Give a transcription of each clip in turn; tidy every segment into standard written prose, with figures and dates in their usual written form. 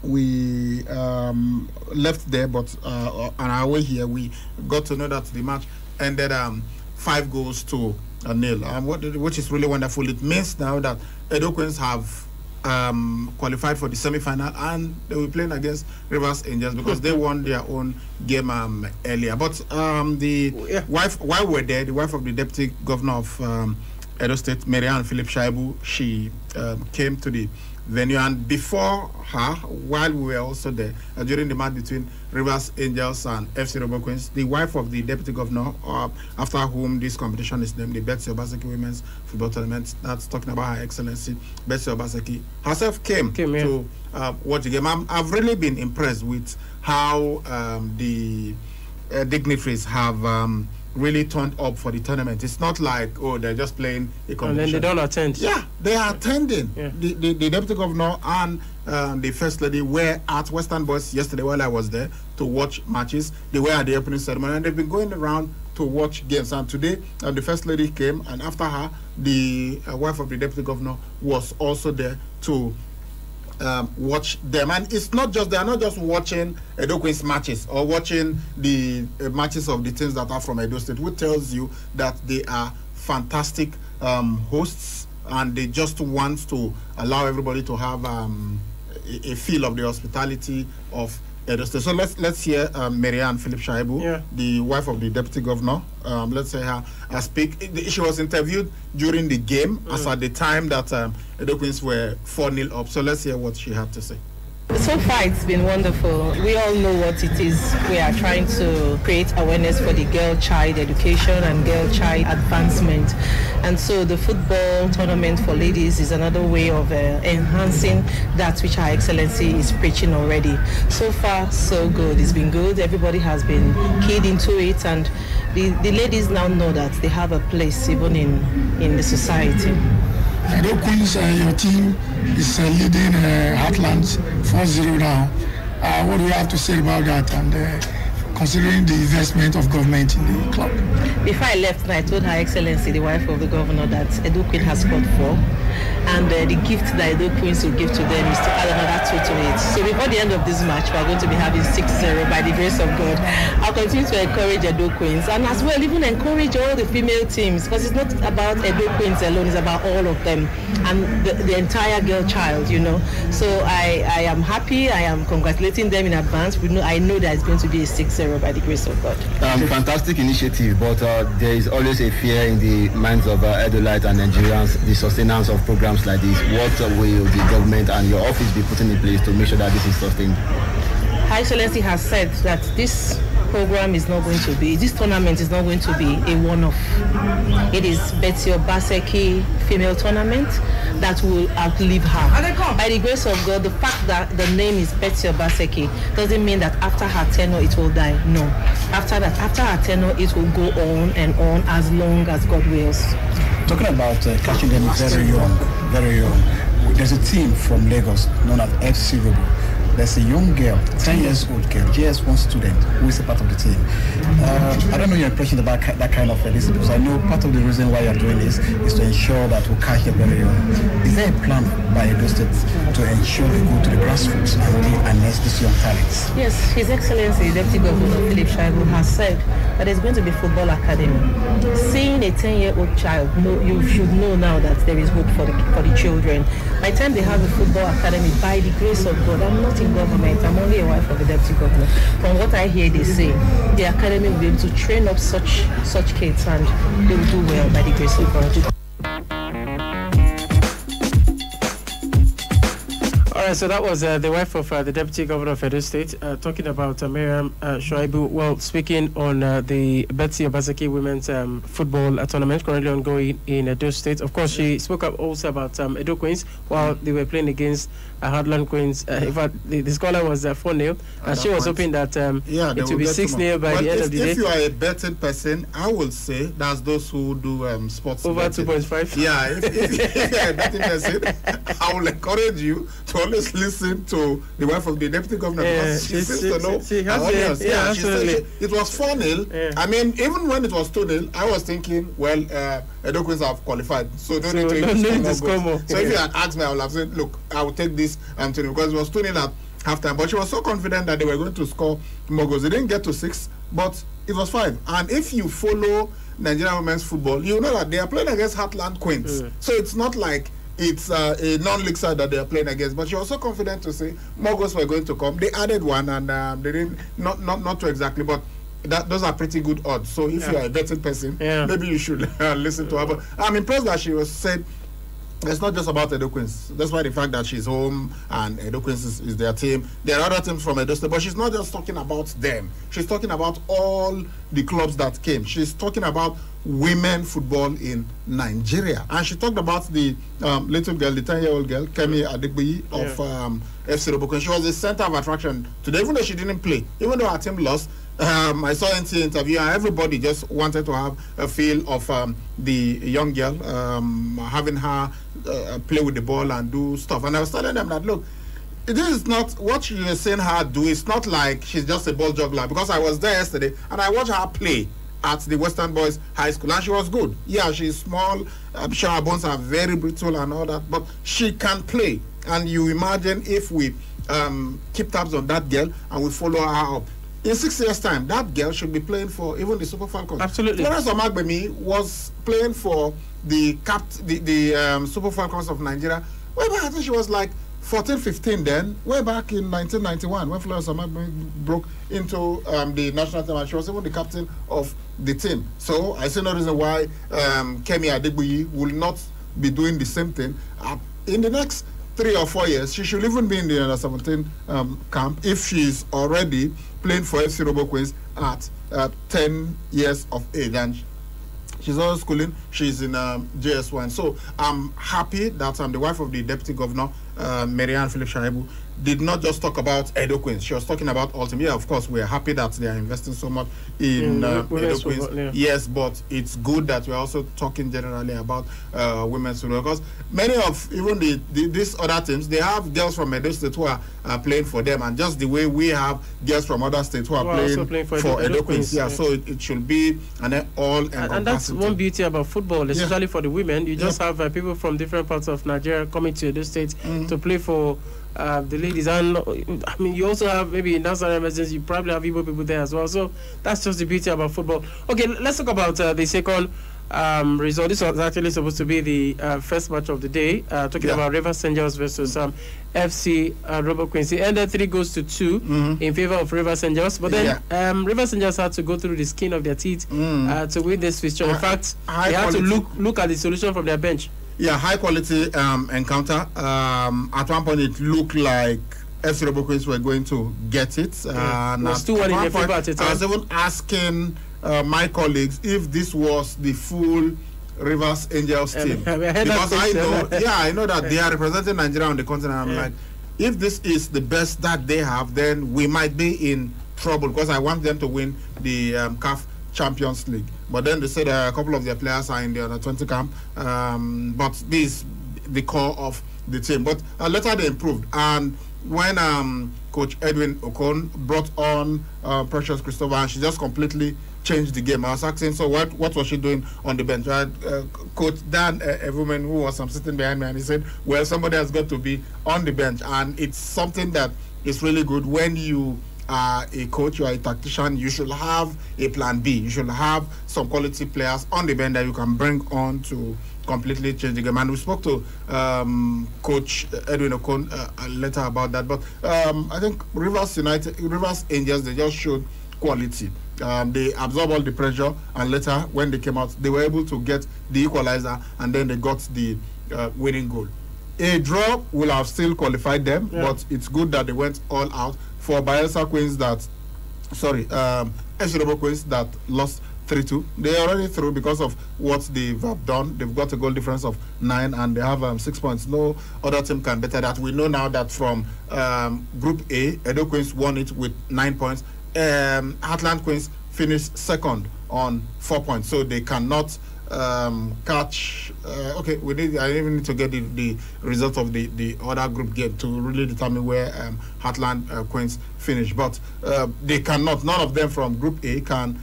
we left there, but on our way here, we got to know that the match ended 5 goals to nil, which is really wonderful. It means now that Edo Queens have qualified for the semi-final, and they will be playing against Rivers Angels because they won their own game earlier. But wife, while we were there, the wife of the Deputy Governor of Edo State, Marianne Philip Shaibu, she came to the venue, and before her, while we were also there during the match between Rivers Angels and FC Robo Queens, the wife of the Deputy Governor, after whom this competition is named, the Betsy Obaseki Women's Football Tournament, that's talking about Her Excellency Betsy Obaseki herself, came to watch the game. I've really been impressed with how the dignitaries have really turned up for the tournament. It's not like, they're just playing a competition. And then they don't attend. Yeah, they are attending. Yeah. The Deputy Governor and the First Lady were at Western Boys yesterday while I was there to watch matches. They were at the opening ceremony, and they've been going around to watch games. And today, the First Lady came, and after her, the wife of the Deputy Governor was also there to watch them. And it's not just, they are not just watching Edo Queens matches or watching the matches of the teams that are from Edo State, which tells you that they are fantastic hosts, and they just want to allow everybody to have a feel of the hospitality of Edo State. So let's hear Marianne Philip Shaibu, the wife of the Deputy Governor. Let's say her speak. She was interviewed during the game, as at the time that Edo Queens were 4-0 up. So let's hear what she had to say. So far, it's been wonderful. We all know what it is. We are trying to create awareness for the girl-child education and girl-child advancement. And so the football tournament for ladies is another way of enhancing that which Her Excellency is preaching already. So far, so good. It's been good. Everybody has been keyed into it, and the ladies now know that they have a place even in the society. Edo Queens, your team is leading Heartlands 4-0 now. What do you have to say about that, and considering the investment of government in the club? Before I left, I told Her Excellency, the wife of the governor, that Edo Queen has scored 4. And the gift that Edo Queens will give to them is to add another 2 to it. So before the end of this match, we are going to be having 6-0 by the grace of God. I'll continue to encourage Edo Queens, and as well even encourage all the female teams, because it's not about Edo Queens alone, it's about all of them and the entire girl child, you know. So I am happy. I am congratulating them in advance. I know that it's going to be a 6-0 by the grace of God. Fantastic initiative, but there is always a fear in the minds of Edolites and Nigerians, the sustenance of programs like this. What will the government and your office be putting in place to make sure that this is sustained? Her Excellency has said that this program is not going to be, this tournament is not going to be a one-off. It is Betsy Obaseki female tournament that will outlive her. By the grace of God, the fact that the name is Betsy Obaseki doesn't mean that after her tenure it will die. No. After her tenure it will go on and on as long as God wills. Talking about catching them very young, there's a team from Lagos known as FC Robo. There's a young girl, 10 years old girl, JS1 student, who is a part of the team. I don't know your impression about that kind of this, because I know part of the reason why you're doing this is to ensure that we catch them very young. Is there a plan by Edo State to ensure they go to the grassroots and really harness these young talents? Yes, His Excellency, Deputy Governor Philip Shaibu, has said that there's going to be football academy. Seeing a 10-year-old child, you should know now that there is hope for the children. By the time they have a football academy, by the grace of God, I'm not in government, I'm only a wife of the Deputy Governor. From what I hear, they say the academy will be able to train up such kids, and they will do well by the grace of God. All right, so that was the wife of the Deputy Governor of Edo State talking about Mariam Shaibu. Well, speaking on the Betsy Obaseki Women's Football Tournament currently ongoing in Edo State. Of course, she spoke up also about Edo Queens while they were playing against Heartland Queens. In fact, the scoreline was 4-0, and she was hoping that it would be 6-0 by the end of the day. If you are a betting person, I will say that's those who do sports over 2.5. Yeah, if you are a betting person, I will encourage you to always listen to the wife of the Deputy Governor, because she seems to know. She has she said it was 4-0. Yeah. I mean, even when it was 2-0, I was thinking, well, Edo Queens have qualified, so no need to score more. So if you had asked me, I would have said, look, I will take this because it was 2-0 at halftime. But she was so confident that they were going to score more goals. They didn't get to 6, but it was 5. And if you follow Nigerian women's football, you know that they are playing against Heartland Queens. So it's not like it's a non-league side that they are playing against. But she was so confident to say more goals were going to come. They added 1, and they didn't, not too exactly, but those are pretty good odds. So if you are a betting person, maybe you should listen to her. But I'm impressed that she was said it's not just about Edo Queens. That's why the fact that she's home and Edo Queens is their team. There are other teams from Edo State, but she's not just talking about them. She's talking about all the clubs that came. She's talking about women football in Nigeria. And she talked about the little girl, the 10-year-old girl, Kemi Adegboyi of FC Robo. She was the center of attraction today, even though she didn't play. Even though our team lost, I saw an interview and everybody just wanted to have a feel of the young girl, having her play with the ball and do stuff. And I was telling them that, look, this is not what you're saying her do. It's not like she's just a ball juggler, because I was there yesterday and I watched her play at the Western Boys High School and she was good. Yeah, she's small. I'm sure her bones are very brittle and all that, but she can play. And you imagine if we keep tabs on that girl and we follow her up, in 6 years' time, that girl should be playing for even the Super Falcons. Absolutely. Florence Omagbemi was playing for the Super Falcons of Nigeria. Way back, I think she was like 14, 15 then, way back in 1991, when Florence Omagbemi broke into the national team, and she was even the captain of the team. So I see no reason why Kemi Adegboyi will not be doing the same thing. In the next 3 or 4 years, she should even be in the under-17 camp if she's already playing for FC Robo Queens at 10 years of age. And she's also schooling. She's in JS1. So I'm happy that the wife of the Deputy Governor, Marianne Philip Shaibu, did not just talk about Edo Queens. She was talking about Ultimate. Yeah, of course, we're happy that they are investing so much in Edo Queens. Yes, but it's good that we're also talking generally about women's football, because many of even these other teams, they have girls from Edo State who are playing for them, and just the way we have girls from other states who are playing for Edo Queens. Yeah, so it should be an all-encompassing. And that's one beauty about football, especially for the women. You just have people from different parts of Nigeria coming to Edo State to play for the ladies. And I mean, you also have maybe in national emergency, you probably have Igbo people there as well. So that's just the beauty about football. Okay, let's talk about the second result. This was actually supposed to be the first match of the day, talking about Rivers Angels versus FC Robo Queens. It ended 3-2 in favor of Rivers Angels, but then Rivers Angels had to go through the skin of their teeth to win this fixture. In fact, they had to look at the solution from their bench. Yeah, high quality encounter. At one point, it looked like FC Robo Queens were going to get it. It was 2-1 in their favor at the time. I was even asking my colleagues if this was the full Rivers Angels team, because I know that they are representing Nigeria on the continent. I'm like, if this is the best that they have, then we might be in trouble, because I want them to win the CAF Champions League. But then they said a couple of their players are in the under-20 camp, but this is the core of the team. But later they improved, and when Coach Edwin Okon brought on Precious Christopher, and she just completely changed the game. I was asking, so what was she doing on the bench? Coach Dan Evumen, who was sitting behind me, and he said, well, somebody has got to be on the bench. And it's something that is really good. When you are a coach, you are a tactician, you should have a plan B. You should have some quality players on the bench that you can bring on to completely change the game. And we spoke to Coach Edwin Okon later about that. But I think Rivers Angels, they just showed quality. They absorbed all the pressure, and later when they came out, they were able to get the equalizer, and then they got the winning goal. A draw will have still qualified them, but it's good that they went all out. For Bayelsa Queens FC Robo Queens that lost 3-2, they are already through because of what they've done. They've got a goal difference of 9, and they have 6 points. No other team can better that. We know now that from Group A, Edo Queens won it with 9 points. Heartland Queens finished second on 4 points, so they cannot catch. I even need to get the result of the other group game to really determine where Heartland Queens finish. But they cannot. None of them from Group A can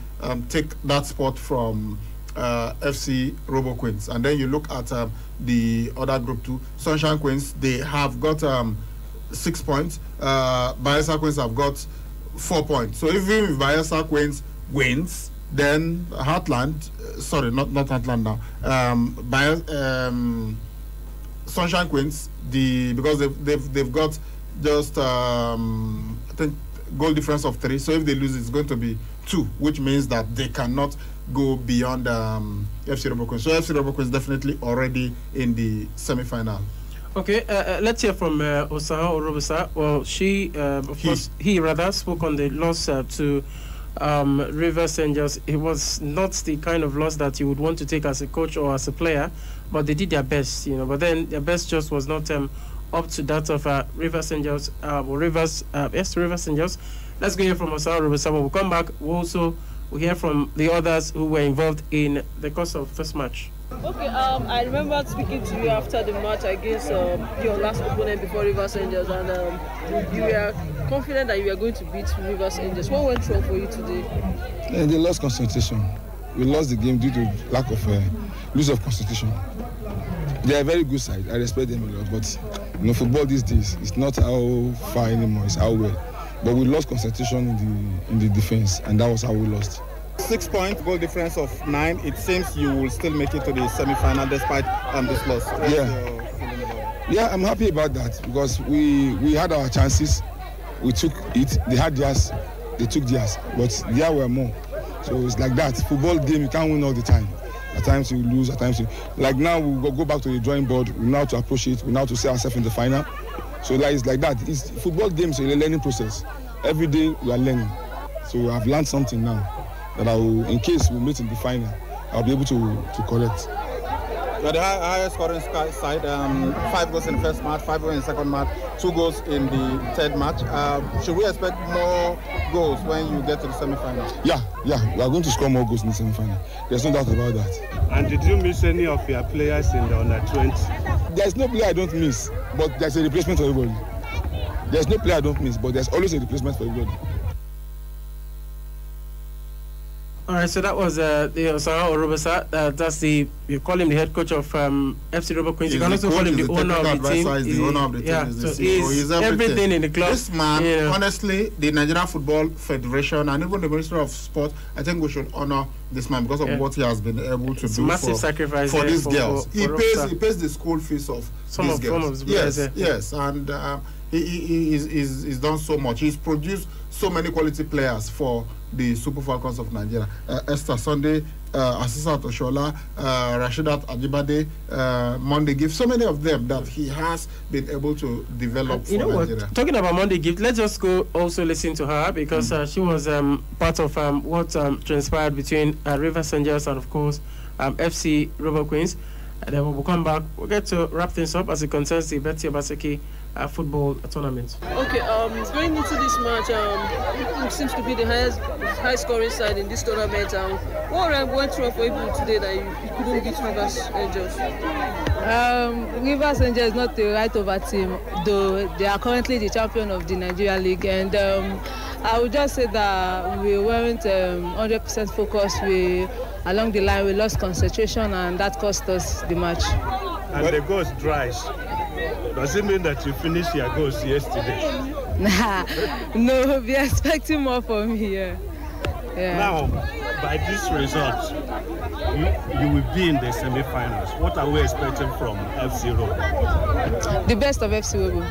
take that spot from FC Robo Queens. And then you look at the other Group 2, Sunshine Queens. They have got 6 points. Bayelsa Queens have got 4 points. So even if Bayelsa Queens wins, then Heartland, not Heartland now, Sunshine Queens, because they've got just I think goal difference of 3. So if they lose, it's going to be 2, which means that they cannot go beyond FC Robo Queens. So FC Robo Queens definitely already in the semi-final. Okay, let's hear from Osaha Orobusa. Well, he rather spoke on the loss to Rivers Angels. It was not the kind of loss that you would want to take as a coach or as a player, but they did their best, But then their best just was not up to that of Rivers Angels. Rivers Angels. Let's go hear from Osaha Orobusa. We'll come back. We'll hear from the others who were involved in the course of this match. Okay, I remember speaking to you after the match against your last opponent before Rivers Angels, and you were confident that you were going to beat Rivers Angels. What went wrong for you today? They lost concentration. We lost the game due to lack of loss of concentration. They are a very good side. I respect them a lot, but football these days, it's not how far anymore, it's how well. But we lost concentration in the defense, and that was how we lost. 6 points, goal difference of 9. It seems you will still make it to the semi-final despite this loss. Yeah, I'm happy about that because we had our chances. We took it. They had theirs. They took theirs, but there were more. So it's like that. Football game, you can't win all the time. At times you lose. At times like now we go back to the drawing board. We know how to approach it. We know how to see ourselves in the final. So it's like that. It's football games is a learning process. Every day we are learning. So I've learned something now that I will, in case we meet in the final, I'll be able to correct. You're the highest scoring side. 5 goals in the first match, 5 goals in the second match, 2 goals in the third match. Should we expect more goals when you get to the semi-final? Yeah, we are going to score more goals in the semi-final. There's no doubt about that. And did you miss any of your players in the under-20? There's no player I don't miss, but there's a replacement for everybody. There's no player I don't miss, but there's always a replacement for everybody. All right, so that was the Osaha Orobusa. That's you call him the head coach of FC Robo Queens. You can also call him the owner of the team. He's the owner of the team. Yeah, He's so he's everything in the club. This man, honestly, the Nigerian Football Federation and even the Ministry of Sport, I think we should honor this man because of what he has been able to do massive sacrifice for these girls. He pays the school fees of these girls. Yes, and he's done so much. He's produced so many quality players for the Super Falcons of Nigeria. Esther Sunday, Asisat Oshola, Rashidat Ajibade, Monday Gift, so many of them that he has been able to develop for Nigeria. What? Talking about Monday Gift, let's just go also listen to her because she was part of what transpired between Rivers Angels and, of course, FC Robo Queens. And then we'll come back. We'll get to wrap things up as it concerns the Betsy Obaseki football tournament. Okay, going into this match, it seems to be the high scoring side in this tournament. What went wrong for you today that you couldn't beat Rivers Angels? Rivers Angels is not the right over team, though they are currently the champion of the Nigeria League, and I would just say that we weren't 100% focused. Along the line, we lost concentration, and that cost us the match. And the goals dries. Does it mean that you finished your goals yesterday? Nah, no, we're expecting more from here. Yeah. Now, by this result, you will be in the semi-finals. What are we expecting from FC Robo? The best of FC Robo.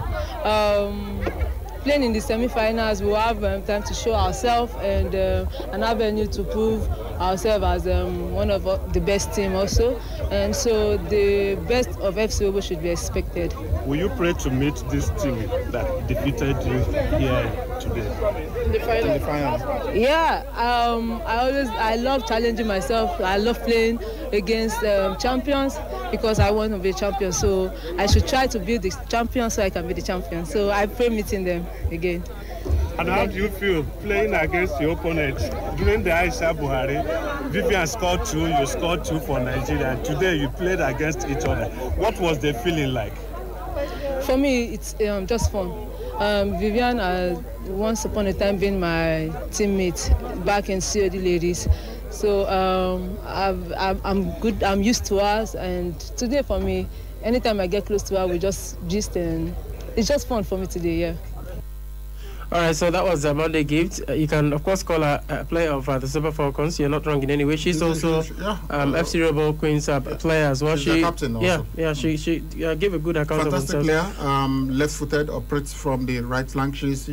Playing in the semi-finals, we'll have time to show ourselves and an avenue to prove ourselves as one of the best team also. And so the best of FC Robo should be expected. Will you pray to meet this team that defeated you here today? In the final? Yeah, I love challenging myself. I love playing against champions because I want to be a champion. So I should try to be the champion so I can be the champion. So I pray meeting them again. And how do you feel playing against your opponent? During the Aisha Buhari, Vivian scored 2, you scored 2 for Nigeria. And today you played against each other. What was the feeling like? For me, it's just fun. Vivian, once upon a time, been my teammate back in COD Ladies. So I'm good. I'm used to her, and today for me, anytime I get close to her, we just gist and it's just fun for me today. Yeah. All right, so that was a Monday gift. You can, of course, call her a player of the Super Falcons. You're not wrong in any way. She's also FC Rebel Queens player as well. She's a captain also. Yeah. She gave a good account Fantastic of herself. Player, left-footed, operates from the right flank. She's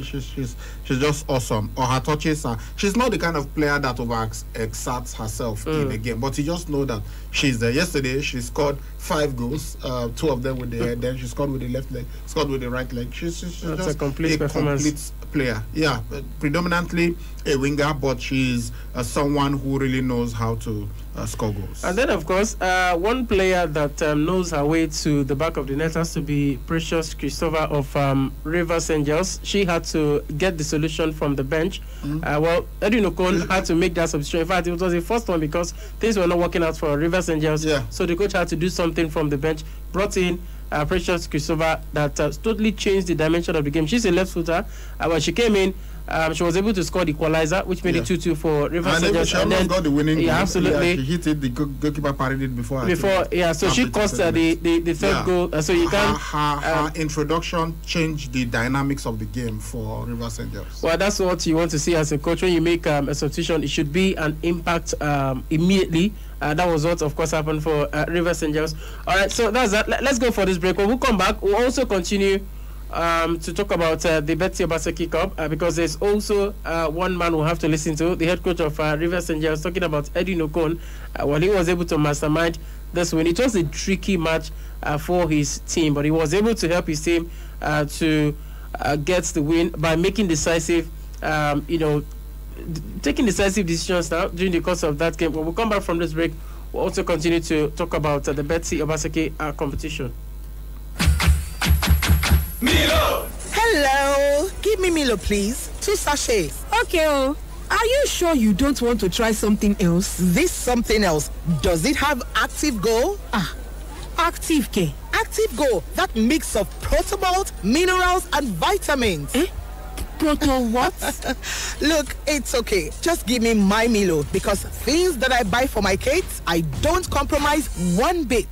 just awesome. Or her touches are. She's not the kind of player that exerts herself in the game, but you just know that she's there. Yesterday, she scored 5 goals, 2 of them with the head. Then she scored with the left leg, scored with the right leg. She's just a complete performance. Complete player. Yeah, predominantly a winger, but she's someone who really knows how to score goals. And then, of course, one player that knows her way to the back of the net has to be Precious Christopher of Rivers Angels. She had to get the solution from the bench. Well, Edwin Okon had to make that substitution. In fact, it was the first one because things were not working out for Rivers Angels. Yeah. So the coach had to do something from the bench. Brought in Precious Christopher that totally changed the dimension of the game. She's a left footer. When she came in, she was able to score the equalizer, which made it 2-2 for Rivers Angels. She almost got the winning goal. Absolutely. She hit it. The goalkeeper parried it before. So she cost the third goal. So you can. Her introduction changed the dynamics of the game for Rivers Angels. Well, that's what you want to see as a coach. When you make a substitution, it should be an impact immediately. That was what, of course, happened for Rivers Angels. All right, so that's that. Let's go for this break. When we come back, we'll also continue to talk about the Betsy Obaseki Cup because there's also one man we'll have to listen to, the head coach of Rivers Angels, talking about Edwin Okon. When he was able to mastermind this win, it was a tricky match for his team, but he was able to help his team to get the win by making decisive, taking decisive decisions now during the course of that game. When we come back from this break, we'll also continue to talk about the Betsy Obaseki competition. Milo! Hello! Give me Milo, please. 2 sachets. Okay, Are you sure you don't want to try something else? This something else, does it have Active Go? Active K. Active Go, that mix of protobolt, minerals, and vitamins. Proto what? Look, it's okay. Just give me my Milo because things that I buy for my kids, I don't compromise one bit.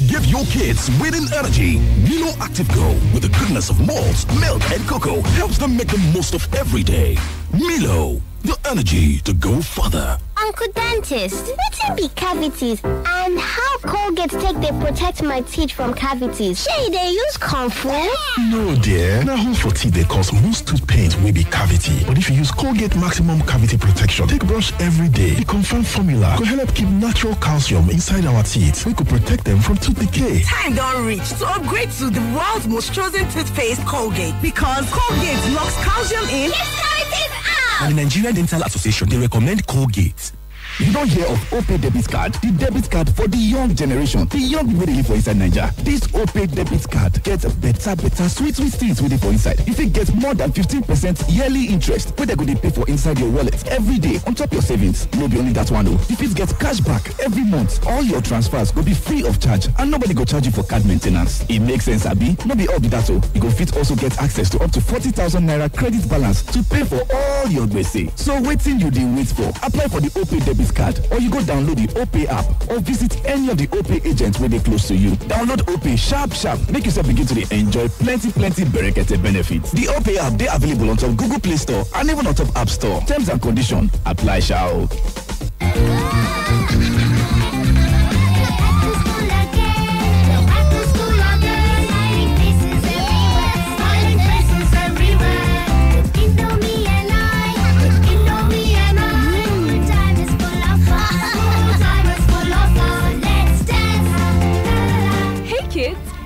Give your kids winning energy. Milo Active Go, with the goodness of malt, milk, and cocoa, helps them make the most of every day. Milo, the energy to go further. Uncle Dentist, wetin be cavities and how Colgate take dey protect my teeth from cavities? Shey dey use comfort? No dear, na hole for teeth dey cause most tooth pain wey be cavity. But if you use Colgate Maximum Cavity Protection take brush every day, the confirmed formula go help keep natural calcium inside our teeth wey go protect them from tooth decay. Time don reach to upgrade to the world's most chosen toothpaste, Colgate, because Colgate locks calcium in. Yes, cavities out! And the Nigerian Dental Association, they recommend Colgate. You don't hear of OPay debit card? The debit card for the young generation. The young people they live for inside Nigeria. This OPay debit card gets better, sweet things with it for inside. If it gets more than 15% yearly interest, where they go to pay for inside your wallet every day on top your savings. No be only that one though. If it gets cash back every month, all your transfers will be free of charge and nobody go charge you for card maintenance. It makes sense, Abi. No be all be that though. You go fit also get access to up to 40,000 naira credit balance to pay for all your gbese. So waiting you dey wait for. Apply for the OPay debit card or you go download the OPay app or visit any of the OPay agents where they close to you. Download OPay sharp. Make yourself begin to enjoy plenty berekete benefits. The OPay app they available on top Google Play Store and even on top App Store. Terms and conditions apply, shall.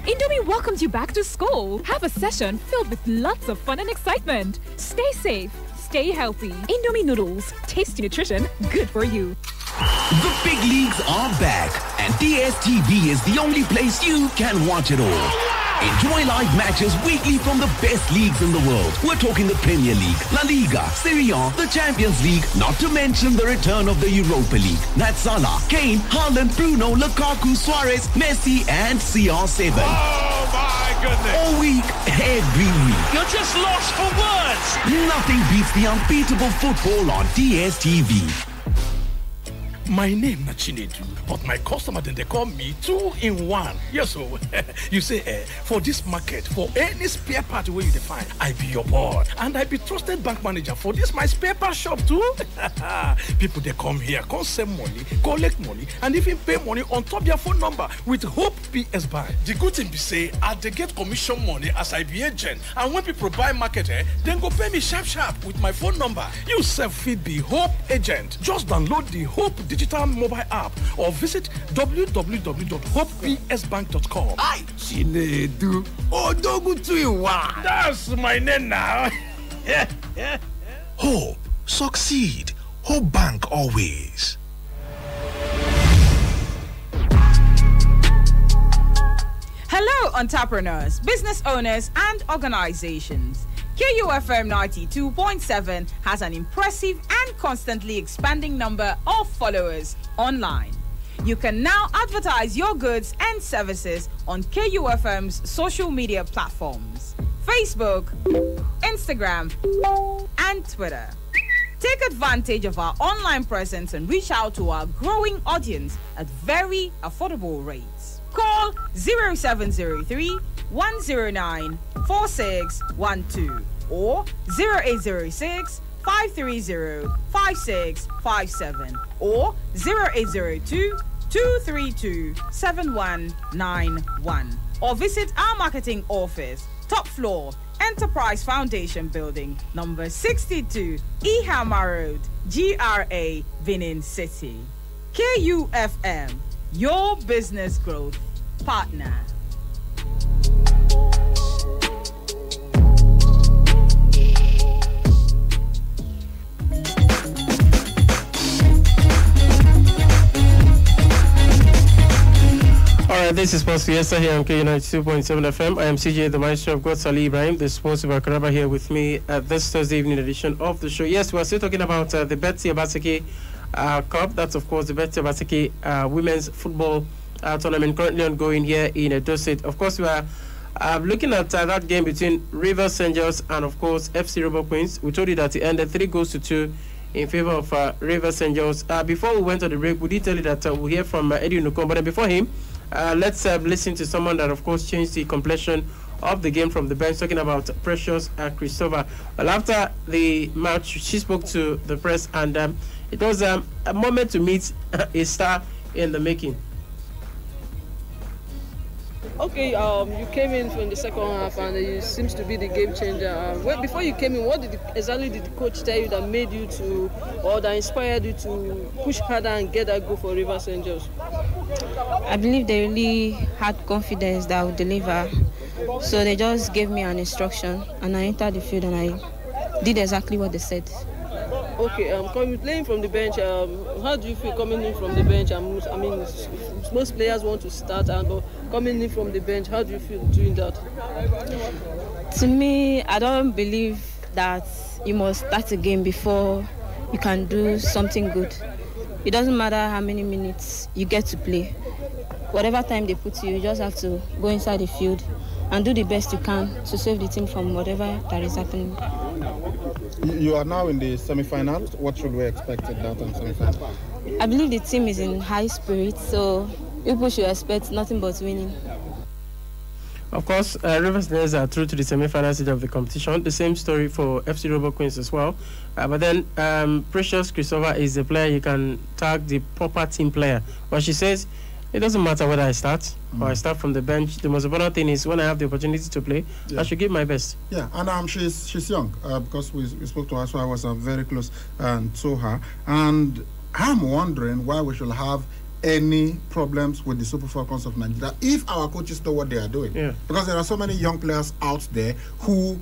Indomie welcomes you back to school. Have a session filled with lots of fun and excitement. Stay safe, stay healthy. Indomie noodles, tasty nutrition, good for you. The big leagues are back, and DSTV is the only place you can watch it all. Enjoy live matches weekly from the best leagues in the world. We're talking the Premier League, La Liga, Serie A, the Champions League, not to mention the return of the Europa League. That's Salah, Kane, Haaland, Bruno, Lukaku, Suarez, Messi, and CR7. Oh my goodness! All week, every week. You're just lost for words! Nothing beats the unbeatable football on DSTV. My name na Chinedu, but my customer then they call me 2-in-1. Yes, so you say for this market, for any spare part where you define, I be your boy, and I be trusted bank manager for this my spare part shop too. People they come here, come send money, collect money, and even pay money on top their phone number with Hope PS Bank. The good thing be say, I they get commission money as I be agent, and when people buy market, then go pay me sharp with my phone number. You self feed be Hope agent. Just download the Hope digital mobile app or visit www.hopepsbank.com. Hi, Chinedu. Odogu 2-in-1. That's my name now. Hope, succeed. Hope Bank always. Hello, entrepreneurs, business owners, and organizations. KUFM 92.7 has an impressive and constantly expanding number of followers online. You can now advertise your goods and services on KUFM's social media platforms, Facebook, Instagram, and Twitter. Take advantage of our online presence and reach out to our growing audience at very affordable rates. Call 0703 109 4612 or 0806 530 5657 or 0802 232 7191 or visit our marketing office, top floor, Enterprise Foundation Building, number 62, Ihama Road, GRA, Benin City. KUFM, your business growth partner. Alright, this is Sports Fiesta here on K92.7 FM. I am CJ, the maestro of God, Salih Ibrahim, the sports Bakaraba here with me at this Thursday evening edition of the show. Yes, we're still talking about the Betsy Obaseki Cup. That's, of course, the Betsy Obaseki Women's Football Tournament currently ongoing here in Edo State. Of course, we are looking at that game between Rivers Angels and, of course, FC Robo Queens. We told you that it ended 3-2 in favor of Rivers Angels. Before we went to the break, we did tell you that we'll hear from Eddie Nukom, but then before him, let's listen to someone that, of course, changed the complexion of the game from the bench, talking about Precious Christopher. Well, after the match, she spoke to the press, and it was a moment to meet a star in the making. Okay, you came in in the second half and it seems to be the game changer. Before you came in, what exactly did the coach tell you that made you to, or that inspired you to push harder and get that goal for Rivers Angels? I believe they really had confidence that I would deliver. So they just gave me an instruction and I entered the field and I did exactly what they said. Okay, playing from the bench, how do you feel coming in from the bench? I mean, most players want to start, but coming in from the bench, how do you feel doing that? To me, I don't believe that you must start a game before you can do something good. It doesn't matter how many minutes you get to play. Whatever time they put you just have to go inside the field and do the best you can to save the team from whatever that is happening. You are now in the semi-final. What should we expect in that semi-final? I believe the team is in high spirits, so people should expect nothing but winning. Of course, Rivers Angels are through to the semi-final stage of the competition. The same story for FC Robo Queens as well. But then Precious Christopher is the player you can tag the proper team player. But she says, it doesn't matter whether I start or I start from the bench. The most important thing is when I have the opportunity to play, I should give my best. Yeah, and she's young because we spoke to her, so I was very close to her. And I'm wondering why we should have any problems with the Super Falcons of Nigeria if our coaches know what they are doing. Yeah. Because there are so many young players out there who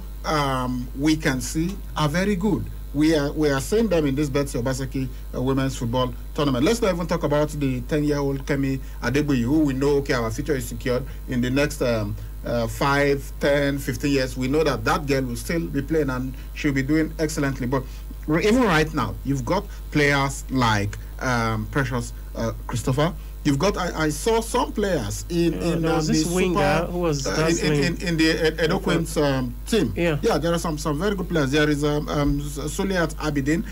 we can see are very good. We are seeing them in this Betsy Obaseki Women's Football Tournament. Let's not even talk about the 10-year-old Kemi Adegboye, who we know, okay, our future is secured in the next 5, 10, 15 years. We know that girl will still be playing and she'll be doing excellently. But even right now, you've got players like Precious Christopher, You've got. I saw some players in there was the this winger super, who was in the Edo Queens team. Yeah, there are some very good players. There is Suliat Abidin.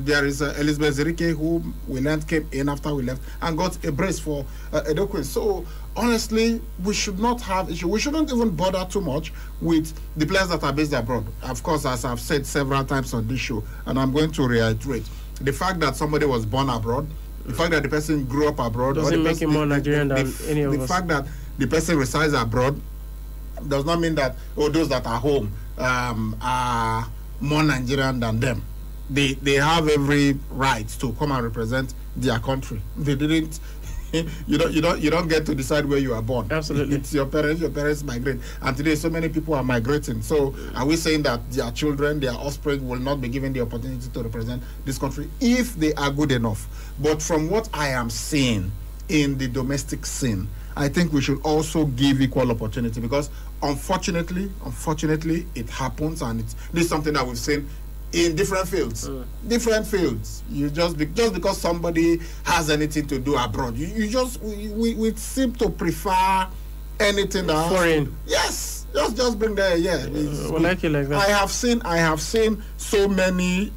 There is Elizabeth Zerike, who we learned came in after we left and got a brace for Edo Queens. So honestly, we should not have issue. We shouldn't even bother too much with the players that are based abroad. Of course, as I've said several times on this show, and I'm going to reiterate, the fact that somebody was born abroad, the fact that the person grew up abroad, doesn't make him more Nigerian than any of us. The fact that the person resides abroad does not mean that those that are home are more Nigerian than them. They have every right to come and represent their country. They didn't. You don't get to decide where you are born. Absolutely, it's your parents. Your parents migrate, and today so many people are migrating. So are we saying that their children, their offspring, will not be given the opportunity to represent this country if they are good enough? But from what I am seeing in the domestic scene, I think we should also give equal opportunity, because unfortunately, it happens, and this is something that we've seen in different fields. You just because somebody has anything to do abroad, we seem to prefer anything that foreign. Yes, just bring there. Yeah, we like it like that. I have seen so many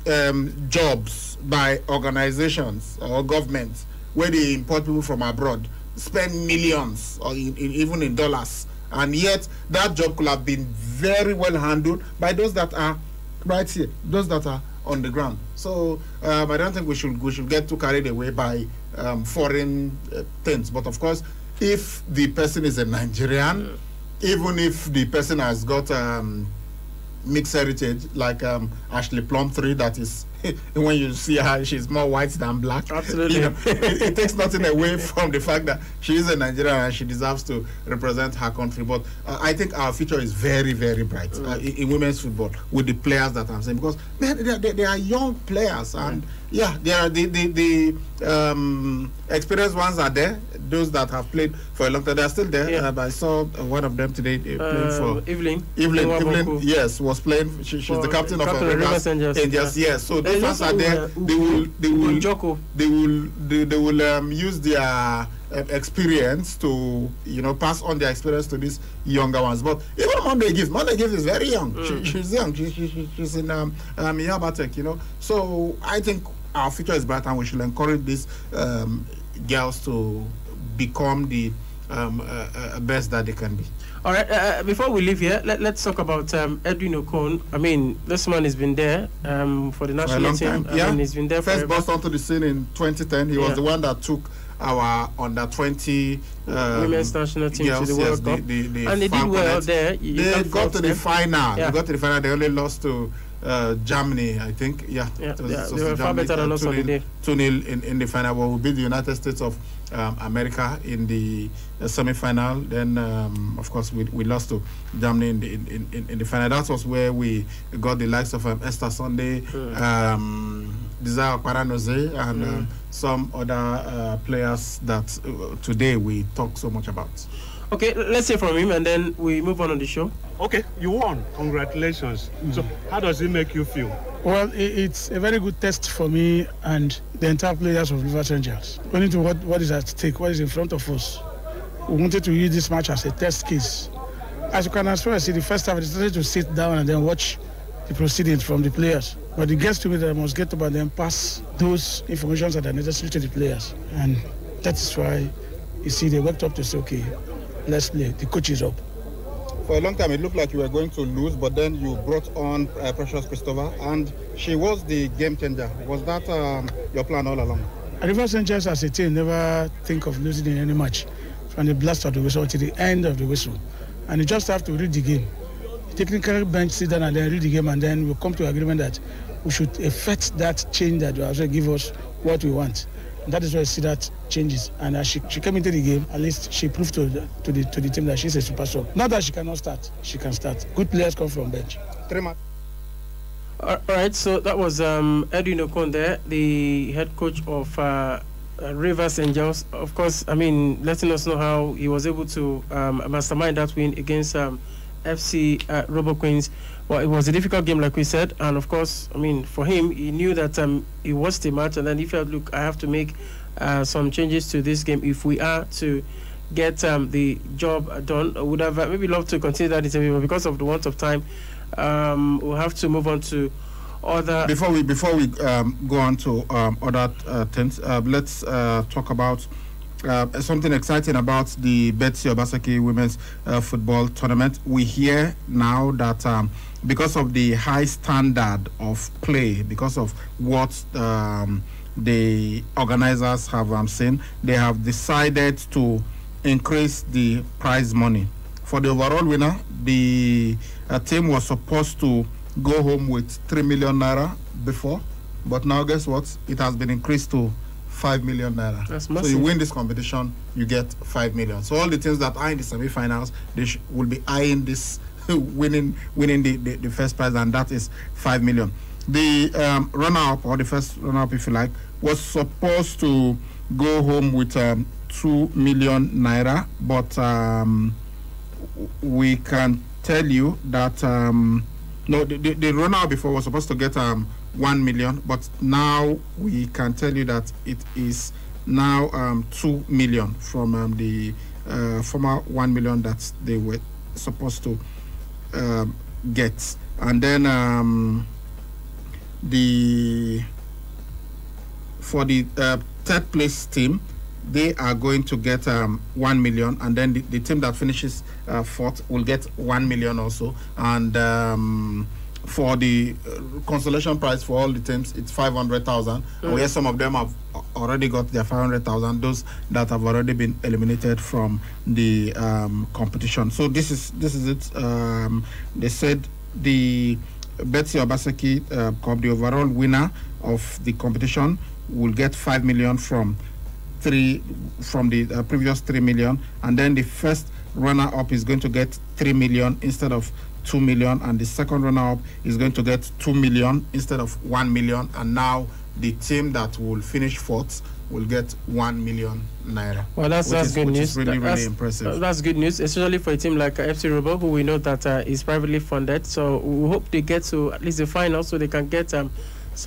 jobs by organizations or governments where they import people from abroad, spend millions or even in dollars, and yet that job could have been very well handled by those that are right here, those that are on the ground. So I don't think we should get too carried away by foreign things. But of course, if the person is a Nigerian, even if the person has got mixed heritage, like Ashley Plumtree, that is, when you see her, she's more white than black. Absolutely. It takes nothing away from the fact that she is a Nigerian and she deserves to represent her country. But I think our future is very, very bright in women's football with the players that I'm saying, because they are young players, and they are the experienced ones are there. Those that have played for a long time, they are still there. I saw one of them today playing for Evelyn. Evelyn, yes, was playing. She's the captain of Rivers Angels. Yes, so those ones are there. They will use their experience to pass on their experience to these younger ones. But even Monday Gift is very young. She's young. She's in Yabatek, So I think our future is bright, and we should encourage these girls to become the best that they can be. All right, before we leave here, let's talk about Edwin Okon. I mean, this man has been there for the national team. I mean, he's been there first burst onto the scene in 2010. He was the one that took our under-20 women's national team to the World Cup. And they did well there. They got to the final. They got to the final. They only lost to Germany, I think. They were far better than us on the day. 2-0 in the final. Well, we beat the United States of America in the semi-final. Then, of course, we lost to Germany in the final. That was where we got the likes of Esther Sunday, Desire Paranoze, and some other players that today we talk so much about. Okay, let's hear from him, and then we move on the show. Okay, you won. Congratulations. So, how does it make you feel? Well, it's a very good test for me and the entire players of Rivers Angels. According to what is at stake, what is in front of us, we wanted to use this match as a test case. As you can as well see, the first half, I decided to sit down and then watch the proceedings from the players. But it gets to me that I must get up and then pass those information that are necessary to the players. And that is why, you see, they worked up to say, okay, let's play. The coach is up. For a long time, it looked like you were going to lose, but then you brought on Precious Christopher, and she was the game changer. Was that your plan all along? Rivers Angels as a team never think of losing in any match from the blast of the whistle to the end of the whistle. And you just have to read the game. The technical bench sit down and then read the game, and then we'll come to agreement that we should effect that change that will also give us what we want. That is why I see that changes. And as she came into the game, at least she proved to the team that she's a super sub. Not that she cannot start, she can start. Good players come from bench. All right, so that was Edwin Okon there, the head coach of Rivers Angels. Of course, I mean, letting us know how he was able to mastermind that win against FC Robo Queens. Well, it was a difficult game, like we said, and of course, I mean, for him, he knew that he watched the match, and then he felt, look, I have to make some changes to this game if we are to get the job done. I would have maybe loved to continue that interview, but because of the want of time, we'll have to move on to other. Before we go on to other things, let's talk about something exciting about the Betsy Obaseki Women's Football Tournament. We hear now that because of the high standard of play, because of what the organizers have seen, they have decided to increase the prize money. For the overall winner, the team was supposed to go home with 3 million naira before, but now guess what? It has been increased to 5 million naira. That's massive. So you win this competition, you get 5 million. So all the teams that are in the semi-finals, they will be eyeing this winning the first prize, and that is 5 million. The runner-up, or the first runner-up, if you like, was supposed to go home with 2 million naira, but we can tell you that no, the runner-up before was supposed to get 1 million, but now we can tell you that it is now 2 million from the former 1 million that they were supposed to get. And then for the third place team, they are going to get 1 million, and then the team that finishes fourth will get 1 million also. And for the consolation prize for all the teams, it's 500,000. Where some of them have already got their 500,000, those that have already been eliminated from the competition. So this is it. They said the Betsy Obaseki Cup, the overall winner of the competition, will get 5 million from the previous 3 million, and then the first runner-up is going to get 3 million instead of 2 million, and the second runner-up is going to get 2 million instead of 1 million, and now the team that will finish fourth will get 1 million naira. Well, that's good news. Really impressive. That's good news, especially for a team like FC Robo, who we know that is privately funded. So we hope they get to at least the final, so they can get some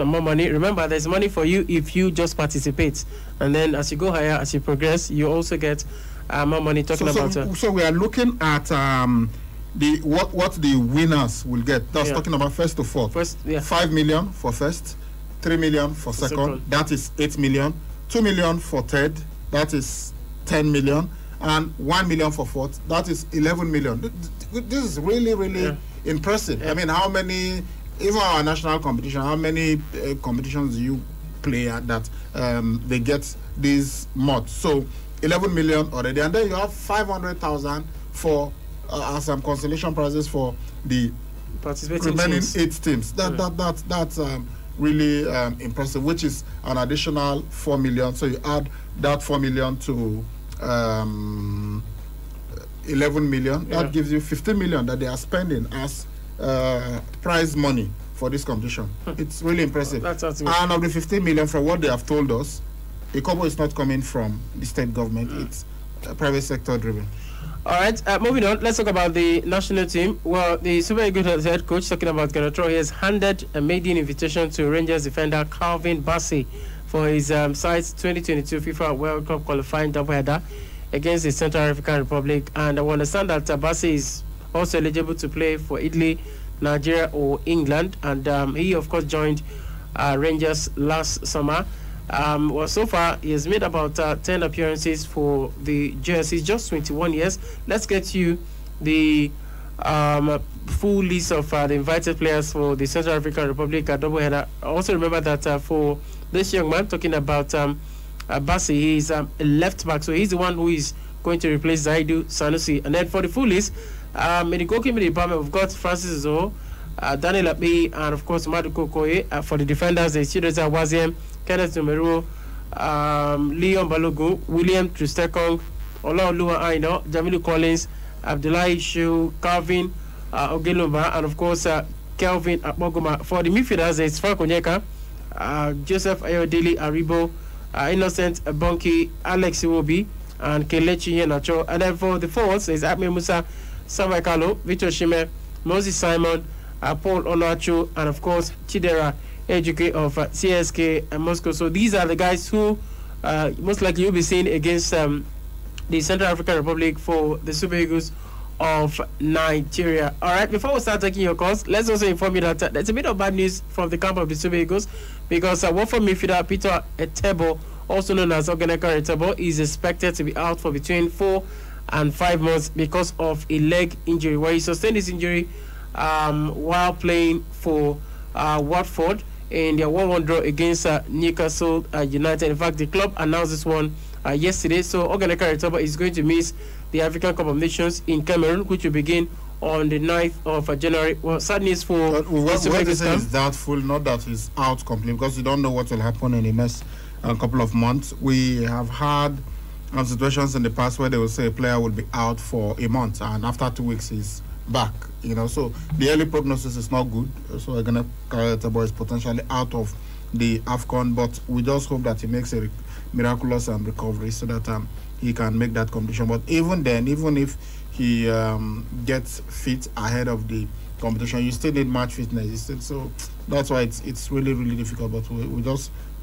more money. Remember, there's money for you if you just participate, and then as you go higher, as you progress, you also get more money. So we are looking at what the winners will get. That's talking about first to fourth. 5 million for first, 3 million for second. That is 8 million. 2 million for third. That is 10 million, and 1 million for fourth. That is 11 million. This is really impressive. I mean, how many? Even our national competition, how many competitions do you play at that they get these mods? So 11 million already, and then you have 500,000 for some consolation prizes for the remaining 8 teams. That's really impressive, which is an additional 4 million. So you add that 4 million to 11 million. That gives you 15 million that they are spending as prize money for this competition. It's really impressive. And of the 15 million, from what they have told us, a couple is not coming from the state government. It's private sector driven. All right, moving on, let's talk about the national team. Well, the Super Eagles head coach, talking about Genotro, he has handed a maiden invitation to Rangers defender Calvin Bassey for his side's 2022 FIFA World Cup qualifying doubleheader against the Central African Republic. And I understand that Bassey is also eligible to play for Italy, Nigeria, or England. And he, of course, joined Rangers last summer. Well, so far, he has made about 10 appearances for the JS. He's just 21 years. Let's get you the full list of the invited players for the Central African Republic doubleheader. Also remember that for this young man, talking about Bassey, he's a left back, so he's the one who is going to replace Zaidu Sanusi. And then for the full list, in the goalkeeping department, we've got Francis Zoho, Daniel Abe, and of course Maduko Koye. For the defenders, there's Chidoza Waziem, Kenneth Numero, Leon Balogun, William Tristekong, Olaoluwa Aino, Jamilu Collins, Abdullahi Shu, Calvin Ogelumba, and of course Kelvin Akpoguma. For the midfielders, there's Frank Onyeka, Joseph Ayodele Aribo, Innocent Bonki, Alex Iwobi, and Kelechi Iheanacho. And then for the forwards, there's Ahmed Musa, Samuel Kalo, Victor Shime, Moses Simon, Paul Onacho, and of course Chidera Ejike of CSK and Moscow. So these are the guys who most likely you'll be seeing against the Central African Republic for the Super Eagles of Nigeria. All right, before we start taking your calls, let's also inform you that there's a bit of bad news from the camp of the Super Eagles, because Watford midfielder Peter Etebo, also known as Ogeneka Etebo, is expected to be out for between 4 and 5 months because of a leg injury, where he sustained his injury while playing for Watford in their 1-1 draw against Newcastle United. In fact, the club announced this one yesterday. So Ogeneka Etebo is going to miss the African Cup of Nations in Cameroon, which will begin on the 9th of January. Well, sad news for what they say is doubtful, not that he's out completely, because you don't know what will happen in the next couple of months. We have had situations in the past where they will say a player will be out for a month, and after 2 weeks he's back. So the early prognosis is not good. So Ogeneka Etebo is potentially out of the AFCON, but we just hope that he makes a miraculous recovery so that he can make that competition. But even then, even if he gets fit ahead of the competition, you still need match fitness. So that's why it's really, really difficult. But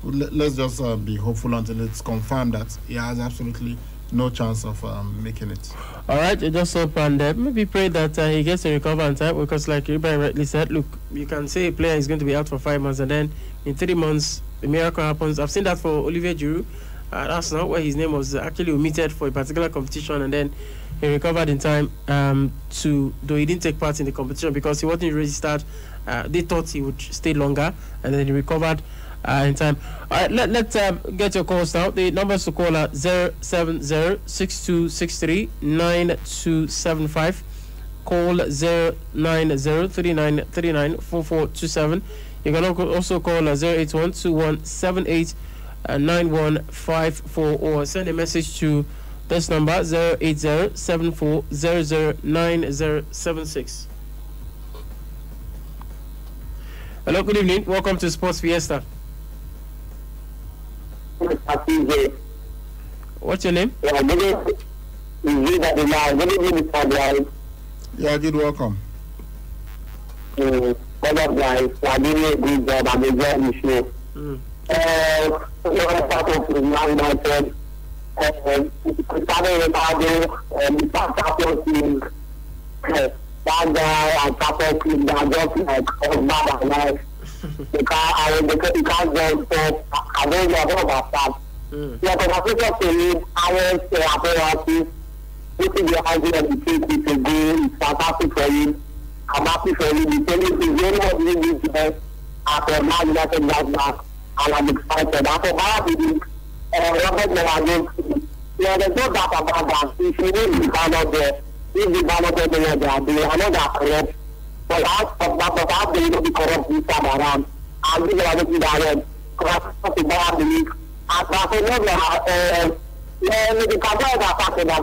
let's just be hopeful until it's confirmed that he has absolutely no chance of making it. All right, just hope and maybe pray that he gets to recover on time, because like Ibrahim rightly said, look, you can say a player is going to be out for 5 months and then in 3 months a miracle happens. I've seen that for Olivier Giroud. That's not where his name was actually omitted for a particular competition, and then he recovered in time though he didn't take part in the competition because he wasn't registered. They thought he would stay longer, and then he recovered in time. All right, let's get your calls now. The numbers to call are 070-6263-9275. Call 090-3939-4427. You can also call 081-2178-9154, or send a message to this number 080-7400-9076. Hello, good evening. Welcome to Sports Fiesta. What's your name? Yeah, good, welcome. Guys, are doing a good job. I'm enjoying the show. Part of the United, starting about the Champions League, that guy and Champions League, they are just like bad and life. Because I can't just I don't know about that. The conversation to me, I was appearances, putting the idea of the team with a goal, it's fantastic for you. I'm happy for you. The thing is very much needed today after Man United last match, and I'm excited. After my meeting, Robert Lewandowski, there's no doubt about that. If you need the banner there, if the banner there, they are doing, I know that correct. But how they will be corrupt this time around, and we are looking at it, because the Bayern Munich, and that's another, the Kabbalah that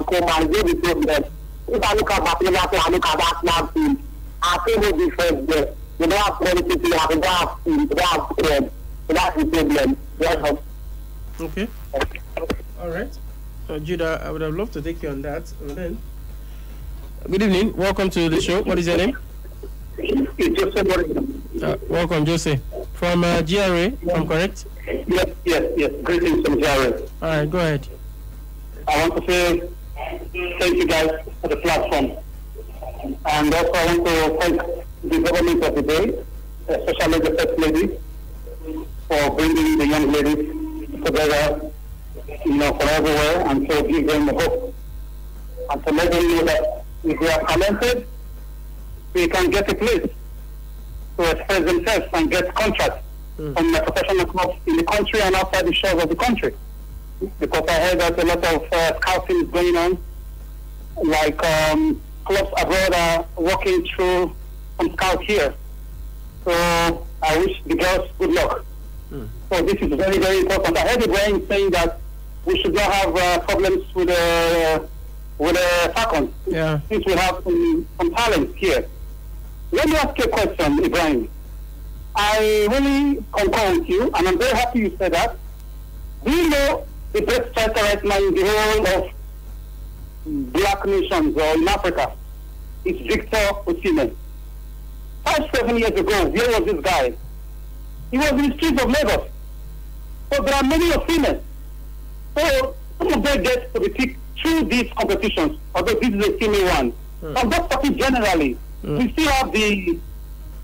come and do the problem. If I look at Barcelona, I look at that last team. I think the difference there. You don't have quality, you don't have team, you don't have spread. So that's the problem. Yes. Okay. All right. Judah, I would have loved to take you on that. And then, good evening. Welcome to the show. What is your name? It's Jose. Welcome, Jose. From GRA, I'm correct? Yes. Greetings from GRA. All right, go ahead. I want to say thank you guys for the platform. And also I want to thank the government of the day, especially the First Lady, for bringing the young ladies together, for everywhere, and to give them hope. And to let them know that if they are talented, they can get a place to express themselves and get contracts from the professional clubs in the country and outside the shores of the country. Because I heard that a lot of scouting is going on, like clubs abroad are working through some scouts here. So I wish the girls good luck. So this is very, very important. I heard Ibrahim saying that we should not have problems with the Falcons. Yeah. Since we have some talent here. Let me ask you a question, Ibrahim. I really concur with you, and I'm very happy you said that. Do you know the best striker right now in the whole of black nations or in Africa? It's Victor Osimhen. 5-7 years ago, where was this guy? He was in the streets of Lagos. So there are many Osimhen. So some of them get to be picked through these competitions, although this is a female one. I'm just talking generally. We still have the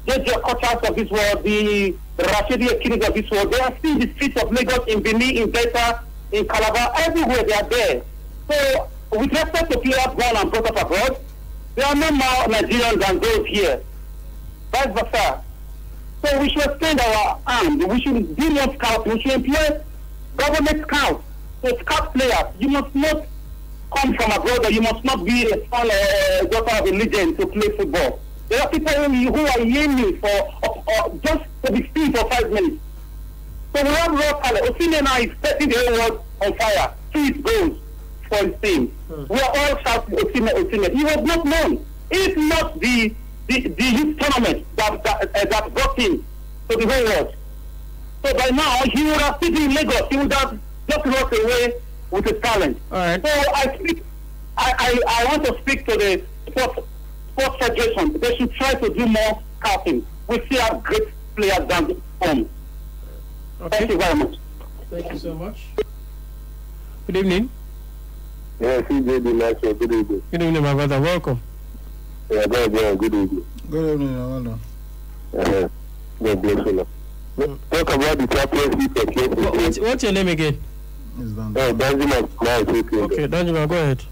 JJ Kochas of this world, the Rashidi Akinis of this world. They are still in the streets of Lagos, in Benin, in Delta, in Calabar, everywhere they are there. So with respect to players born and brought up abroad, there are no more Nigerians than those here. Vice versa. So we should extend our hand. We should do more scouts. We should employ government scouts to scout players. You must not come from abroad, or you must not be a son or daughter of a legend to play football. There are people who are yearning for just to be seen for 5 minutes. So we have raw talent. Osimhen now is setting the whole world on fire. 2 goals for his team. We are all shouting Osimhen. He was not known. If not the youth tournament that brought him to the whole world. So by now, he would have stayed in Lagos. He would have just walked away with his talent. All right. So I want to speak to the sports federation. They should try to do more scouting. We still have great players down home. Okay. Thank you very much. Thank you so much. Good evening. Yes, good evening. Good evening, my brother. Welcome. Yeah, good evening. Good evening, God bless you. Talk about the Champions League. What's your name again? Benjamin. Okay, Benjamin, go ahead.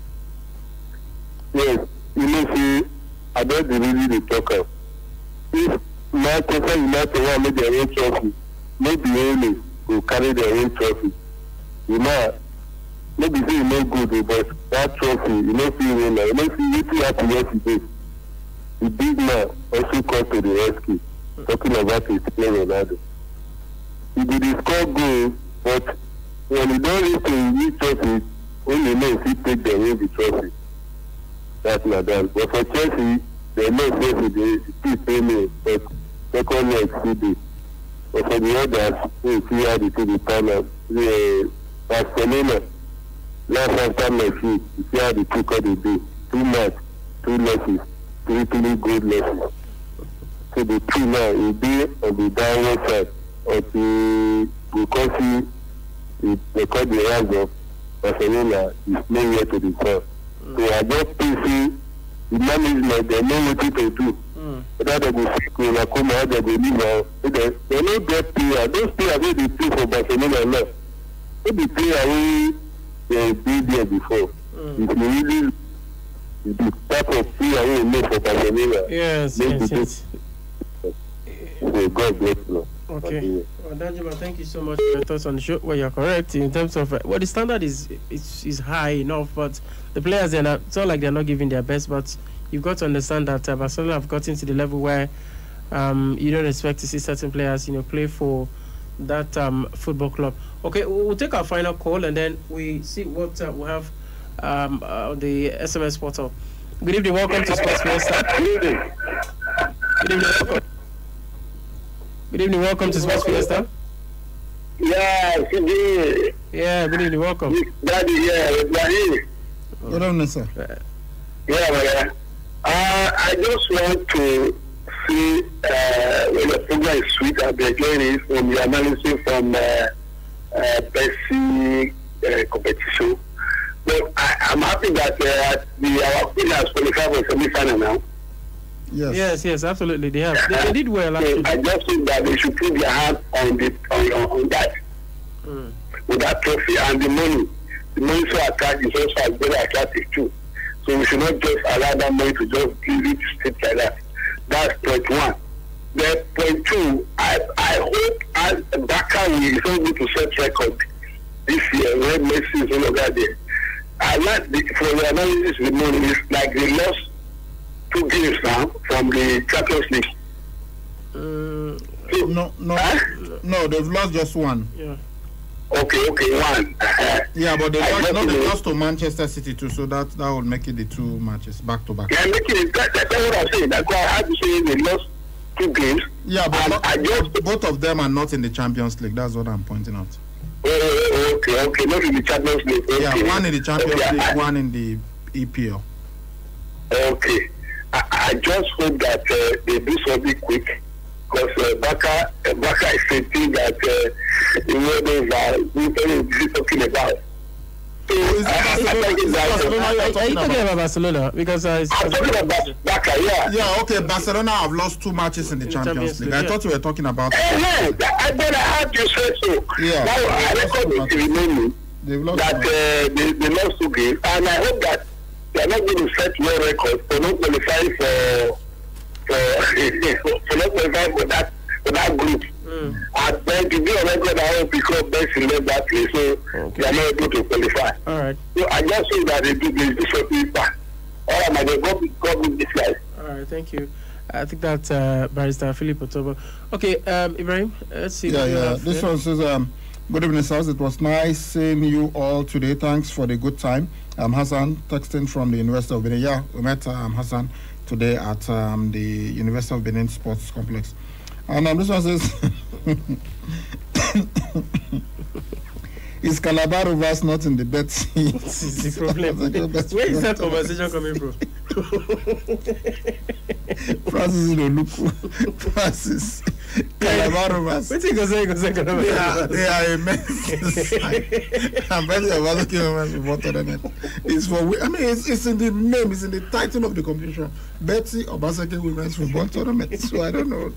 Yes, you know, see, I don't really the talker. If Manchester United want to make their own trophy, maybe only will carry their own trophy. You know, maybe say you know good, but that trophy, you know, feel winner. You know, see, you happen yesterday. The big man also come to the rescue, talking about his player Ronaldo. He did score goal, but when he don't reach to win trophy, only know if he take the win the trophy. That's not done. But for Chelsea, they know Chelsea they still pay me, but second leg CD. But for the others, we see how they take the final. The Barcelona, last after Messi, you see how they took all the day. 2 match, 2 losses, 3 good losses. So the 2 now will be on the downward side of the because they call the rise of Barcelona is nowhere to the top. So I just see the management, they know what to do. Whether they go sick or come out, they go leave out. They don't get players. Those players they play for Barcelona now. They be players they been there before. If you really the type of player you know for Barcelona. Yes. So God bless you. Okay. Well, Danjuma, thank you so much for your thoughts on the show. Well, you're correct in terms of the standard is high enough, but the players it's not like they're not giving their best. But you've got to understand that Barcelona have gotten to the level where you don't expect to see certain players, play for that football club. Okay, we'll take our final call and then we see what we have on the SMS portal. Good evening, welcome to Sports Fiesta. Good evening, welcome. Good evening, welcome to Sports Fiesta. Yeah, good evening. Yeah, good evening, welcome. Daddy, Daddy. Good evening, sir. Yeah, I just want to see when the program is sweet and the journey from the analysis from Pepsi competition. But I'm happy that our players qualified for semi-final now. Yes, absolutely. They have. They did well. Actually. I just think that they should put their hand on that, with that trophy and the money. The money so attractive is also very attractive too. So we should not just allow that money to just give it straight like that. That's point 1. Then point 2, I hope as Barca will be able to set record this year when Messi is no longer there. I like for the analysis the money is like they lost 2 games now from the Champions League. No, they've lost just 1. Yeah. Okay, 1. Yeah, but they lost to Manchester City too, so that would make it the 2 matches back to back. Yeah, that's what I'm saying. That's why I had to say they lost 2 games. Yeah, but both of them are not in the Champions League. That's what I'm pointing out. Okay, not in the Champions League. Okay. Yeah, 1 in the Champions League, 1 in the EPL. Okay. I just hope that they do something quick, because Barca is a team that we're talking about. So Are you talking about Barcelona? Because I'm talking about Barca, yeah. Yeah, okay. Barcelona have lost 2 matches in the Champions League. I thought you were talking about. I had to say so. Yeah. Now I record it remaining that they lost 2 games, and I hope that they are not going to set your record for not qualifying for not qualifying for that group. And then to be on record, I hope because Messi left that place, so they are not able to qualify. All right. So I just say that they do this for people. All right, my God with this guy. All right, thank you. I think that's Barrister Philip Otobo. Okay, Ibrahim, let's see. Yeah. This one says, good evening, sirs. It was nice seeing you all today. Thanks for the good time. I'm Hassan, texting from the University of Benin. Yeah, we met Hassan today at the University of Benin Sports Complex. And this one says, is Calabar Rovers not in the bet scene? This is the problem. Where is that conversation coming from? Francis Oluku. Francis. Calabar Rovers. What you go say? They are immense. I'm betting about the Rovers reported on it. It's for. I mean, it's in the name. It's in the title of the competition. Betsy Obaseki Women's Football Tournament. So I don't know.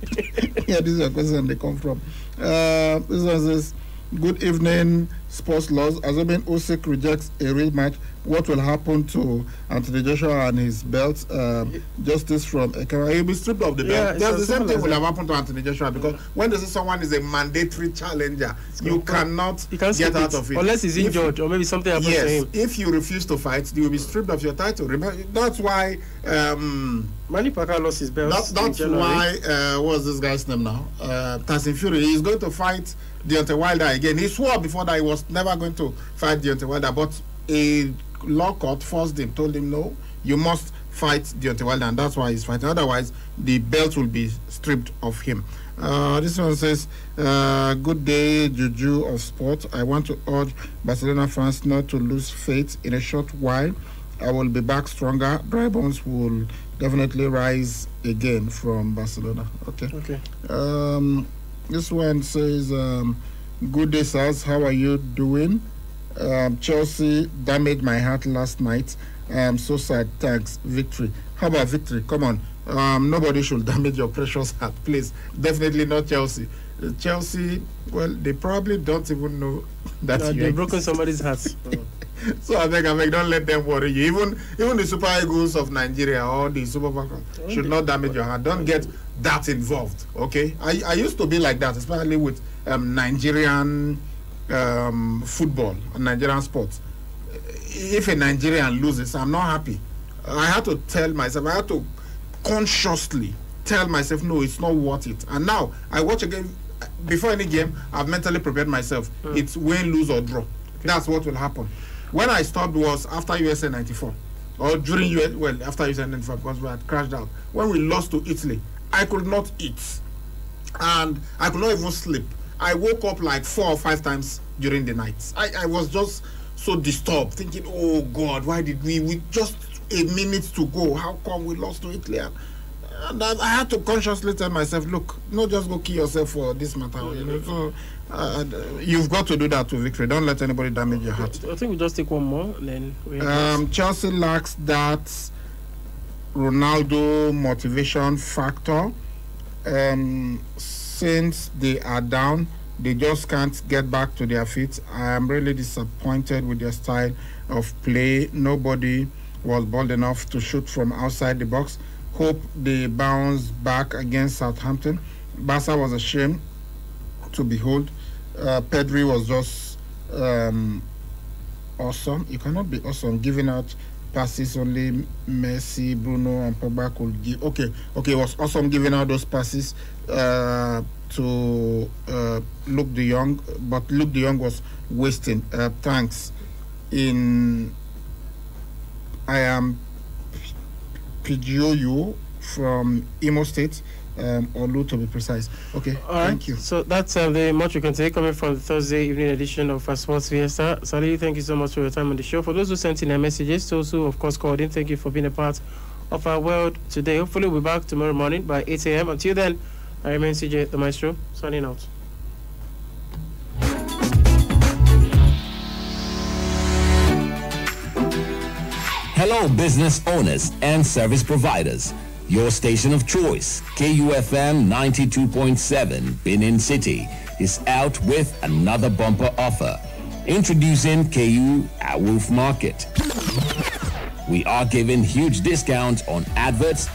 Yeah, this is a question they come from. This one says, good evening, sports laws. Assuming Usyk rejects a rematch, what will happen to Anthony Joshua and his belt? Justice from Ekara. He'll be stripped of the belt. Yeah, the same thing will have happened to Anthony Joshua, because when they say someone is a mandatory challenger, you cannot get out of it. Unless he's injured or maybe something happens to him. If you refuse to fight, you will be stripped of your title. Remember, that's why Manny Pacquiao lost his belt. That's why what's this guy's name now? Tyson Fury. He's going to fight Deontay Wilder again. He swore before that he was never going to fight Deontay Wilder, but a law court forced him, told him no, you must fight Deontay Wilder, and that's why he's fighting. Otherwise, the belt will be stripped of him. This one says, good day, Juju of Sport. I want to urge Barcelona fans not to lose faith. In a short while, I will be back stronger. Dry Bones will definitely rise again from Barcelona. Okay. This one says, good day, sirs. How are you doing? Chelsea damaged my heart last night. I'm so sad. Thanks. Victory. How about victory? Come on. Nobody should damage your precious heart, please. Definitely not Chelsea. Chelsea, well, they probably don't even know that they've broken somebody's heart. So I beg, don't let them worry you. Even the Super Eagles of Nigeria or the Super Falcons should not damage your heart. Don't get that involved, okay? I used to be like that, especially with Nigerian football and Nigerian sports. If a Nigerian loses, I'm not happy. I had to tell myself, I had to consciously tell myself, no, it's not worth it. And now I watch a game. Before any game, I've mentally prepared myself. It's win, lose, or draw. That's what will happen. When I stopped was after USA 94, or during after USA 94, because we had crashed out. When we lost to Italy, I could not eat, and I could not even sleep. I woke up like 4 or 5 times during the night. I was just so disturbed, thinking, oh God, why did we just a minute to go? How come we lost to Italy? And I had to consciously tell myself, look, not just go kill yourself for this matter. So you've got to do that to victory. Don't let anybody damage your heart. I think we'll just take one more, and then Chelsea lacks that Ronaldo motivation factor. Since they are down, they just can't get back to their feet. I am really disappointed with their style of play. Nobody was bold enough to shoot from outside the box. Hope they bounce back against Southampton. Barca was a shame to behold. Pedri was just awesome. You cannot be awesome giving out passes only Messi, Bruno, and Pogba could give. Okay, it was awesome giving out those passes to Luke de Jong, but Luke de Jong was wasting. Thanks. I am Pidgeoyo from Imo State, Olu to be precise. Okay, thank you. So that's the much you can take coming from the Thursday evening edition of Sports Fiesta. Sally, thank you so much for your time on the show. For those who sent in their messages, those who of course called in, thank you for being a part of our world today. Hopefully we'll be back tomorrow morning by 8 a.m. Until then, I remain CJ the Maestro, signing out. Hello, business owners and service providers. Your station of choice, KUFM 92.7 Benin City, is out with another bumper offer. Introducing KU at Wolf Market. We are giving huge discounts on adverts